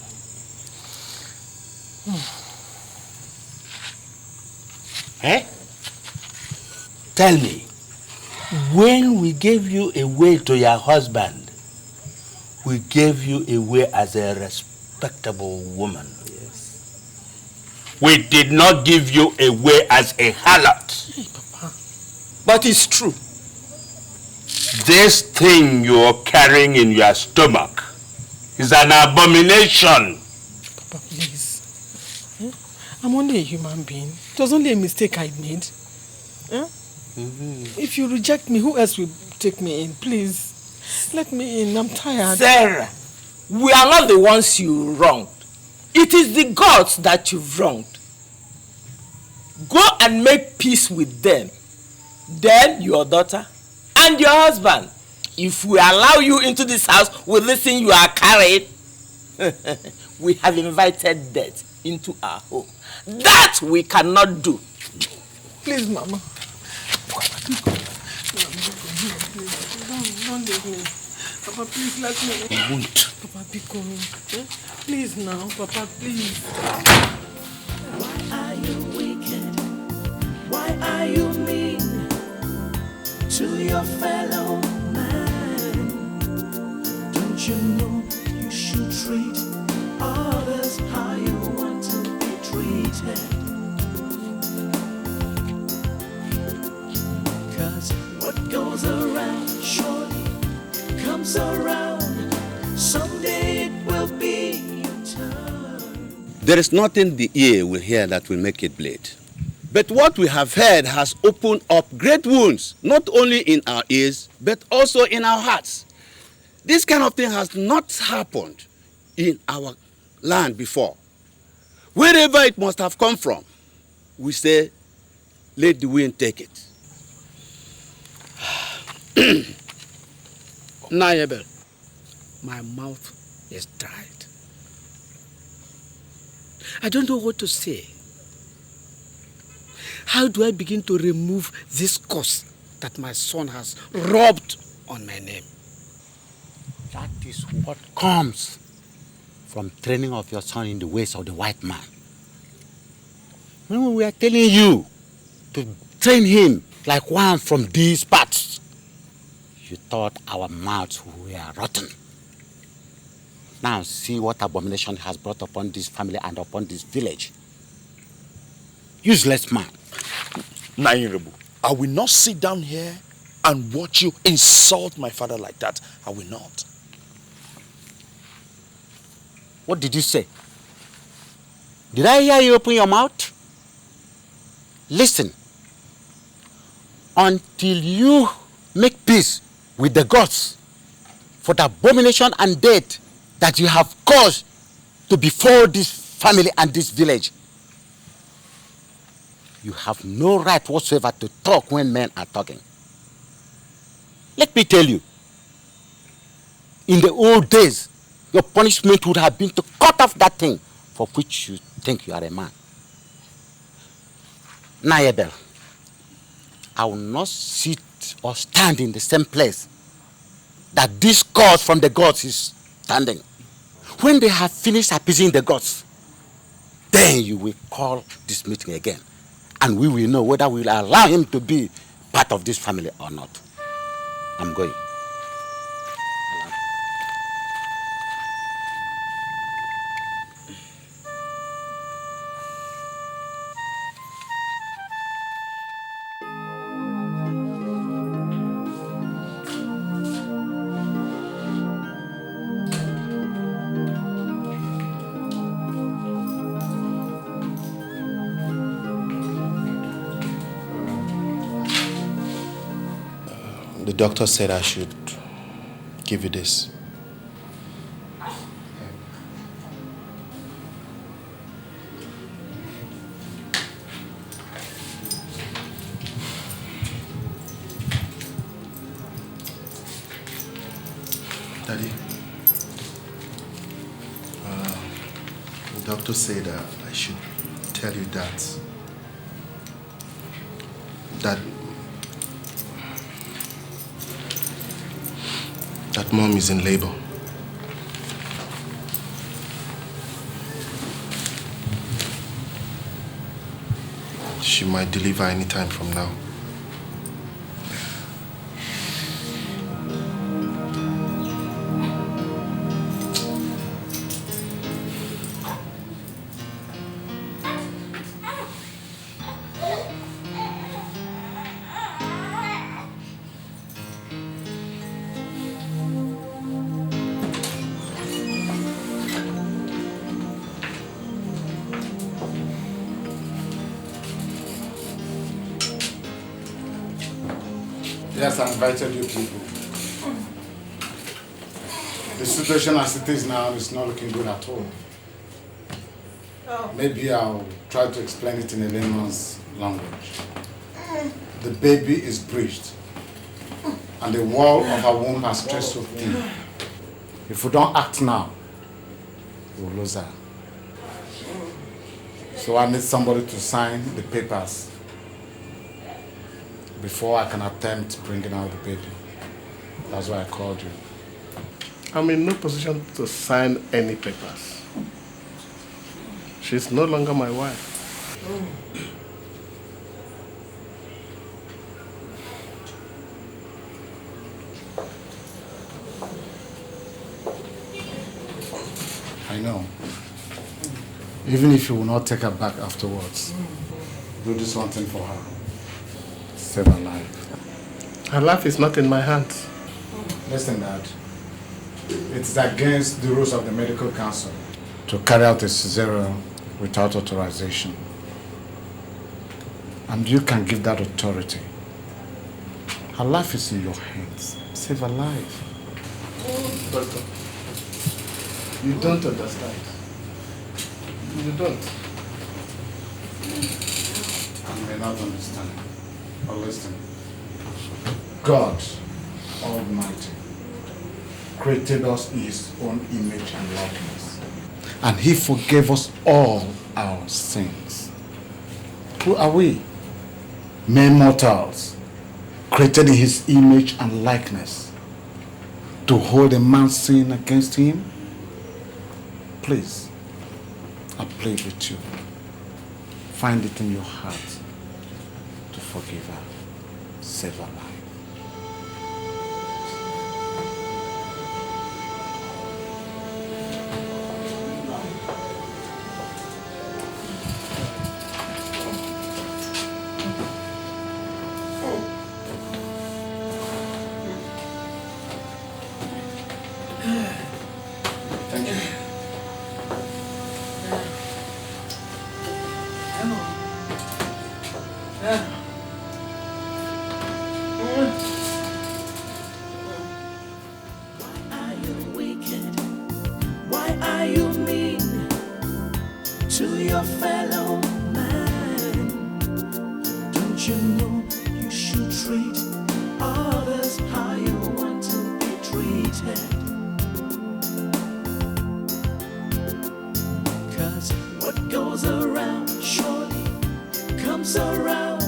Tell me, when we gave you away to your husband, we gave you away as a respectable woman. Yes. We did not give you away as a harlot. Hey, Papa. But it's true. This thing you're carrying in your stomach is an abomination. Papa, please. I'm only a human being. It was only a mistake I made. If you reject me, who else will take me in? Please, let me in. I'm tired. Sarah, we are not the ones you wronged. It is the gods that you've wronged. Go and make peace with them. Then your daughter and your husband. If we allow you into this house with this thing you are carrying, we have invited death into our home. That we cannot do. Please, Mama. Don't leave me. Papa, please let me. I won't. Papa, be coming. Please now, Papa, please. Why are you wicked? Why are you mean to your fellow man? Don't you know you should treat others how you want to be treated? 'Cause what goes around surely comes around. Someday it will be your turn. There is nothing the ear will hear that will make it bleed. But what we have heard has opened up great wounds, not only in our ears, but also in our hearts. This kind of thing has not happened in our land before. Wherever it must have come from, we say, let the wind take it. Nayebel, my mouth is dried. I don't know what to say. How do I begin to remove this curse that my son has rubbed on my name? That is what comes from training of your son in the ways of the white man. When we are telling you to train him like one from these parts, you thought our mouths were rotten. Now see what abomination has brought upon this family and upon this village. Useless man. Nairebu, I will not sit down here and watch you insult my father like that. I will not. What did you say? Did I hear you open your mouth? Listen. Until you make peace with the gods for the abomination and death that you have caused to befall this family and this village, you have no right whatsoever to talk when men are talking. Let me tell you, in the old days, your punishment would have been to cut off that thing for which you think you are a man. Nayebel, I will not sit or stand in the same place that this God from the gods is standing. When they have finished appeasing the gods, then you will call this meeting again. And we will know whether we will allow him to be part of this family or not. I'm going. The doctor said I should give you this. Daddy, the doctor said I should tell you that Mom is in labor. She might deliver any time from now. Yes, I invited you people. The situation as it is now is not looking good at all. Maybe I'll try to explain it in a layman's language. The baby is breached, and the wall of her womb has stretched so thin. If we don't act now, we'll lose her. So I need somebody to sign the papers before I can attempt bringing out the baby. That's why I called you. I'm in no position to sign any papers. She's no longer my wife. I know. Even if you will not take her back afterwards, do this one thing for her. Save her life. Her life is not in my hands. Listen, Dad. It's against the rules of the medical council to carry out a cesarean without authorization. And you can give that authority. Her life is in your hands. Save her life. Doctor, you don't understand. You don't. You may not understand. But listen. God Almighty created us in His own image and likeness. And He forgave us all our sins. Who are we? Mere mortals, created in His image and likeness, to hold a man's sin against him? Please, I plead with you. Find it in your heart to forgive her. Save her life. Thank you. Why are you wicked? Why are you mean to your fellow man? Don't you know you should treat others how you want to be treated? What goes around surely comes around.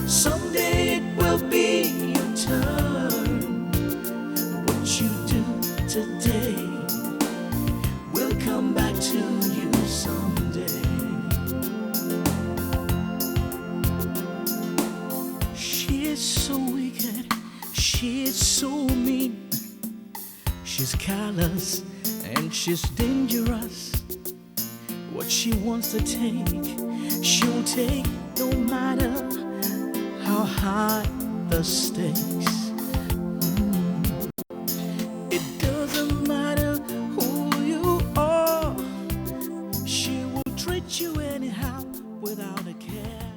Someday it will be your turn. What you do today will come back to you someday. She is so wicked, she is so mean. She's callous and she's dangerous. What she wants to take, she'll take no matter how high the stakes. It doesn't matter who you are, she will treat you anyhow without a care.